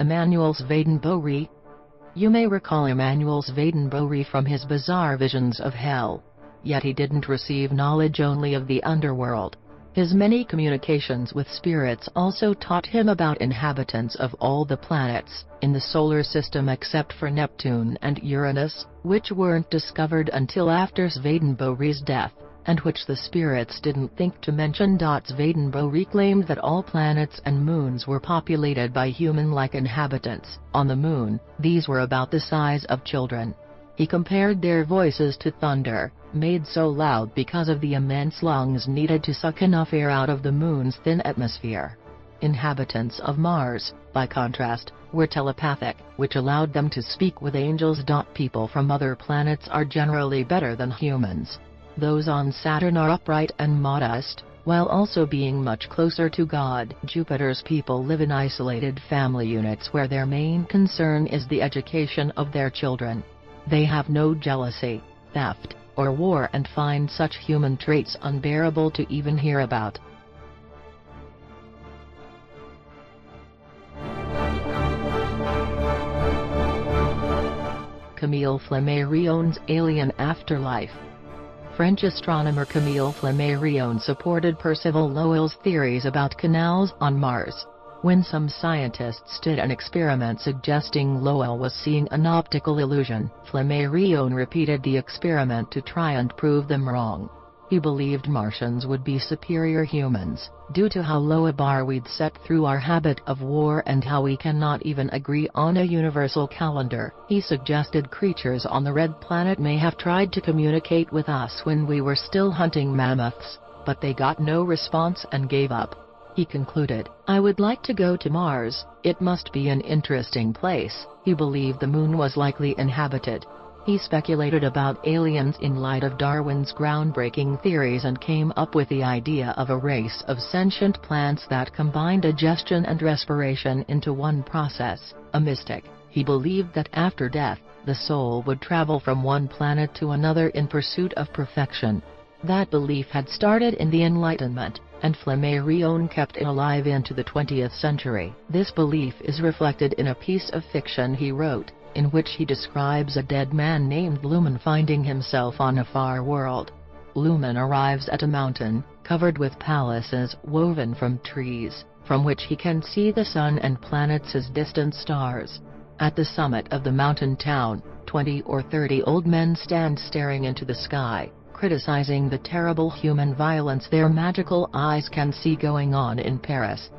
Emmanuel Swedenborg. You may recall Emmanuel Swedenborg from his bizarre visions of hell. Yet he didn't receive knowledge only of the underworld. His many communications with spirits also taught him about inhabitants of all the planets in the solar system except for Neptune and Uranus, which weren't discovered until after Swedenborg's death, and which the spirits didn't think to mention. Swedenborg claimed that all planets and moons were populated by human-like inhabitants. On the moon, these were about the size of children. He compared their voices to thunder, made so loud because of the immense lungs needed to suck enough air out of the moon's thin atmosphere. Inhabitants of Mars, by contrast, were telepathic, which allowed them to speak with angels. People from other planets are generally better than humans. Those on Saturn are upright and modest, while also being much closer to God. Jupiter's people live in isolated family units where their main concern is the education of their children. They have no jealousy, theft, or war and find such human traits unbearable to even hear about. Camille Flammarion's alien afterlife. French astronomer Camille Flammarion supported Percival Lowell's theories about canals on Mars. When some scientists did an experiment suggesting Lowell was seeing an optical illusion, Flammarion repeated the experiment to try and prove them wrong. He believed Martians would be superior humans, due to how low a bar we'd set through our habit of war and how we cannot even agree on a universal calendar. He suggested creatures on the Red Planet may have tried to communicate with us when we were still hunting mammoths, but they got no response and gave up. He concluded, "I would like to go to Mars, it must be an interesting place." He believed the moon was likely inhabited. He speculated about aliens in light of Darwin's groundbreaking theories and came up with the idea of a race of sentient plants that combined digestion and respiration into one process. A mystic, he believed that after death, the soul would travel from one planet to another in pursuit of perfection. That belief had started in the Enlightenment, and Flammarion kept it alive into the 20th century. This belief is reflected in a piece of fiction he wrote, in which he describes a dead man named Lumen finding himself on a far world. Lumen arrives at a mountain, covered with palaces woven from trees, from which he can see the sun and planets as distant stars. At the summit of the mountain town, 20 or 30 old men stand staring into the sky, criticizing the terrible human violence their magical eyes can see going on in Paris.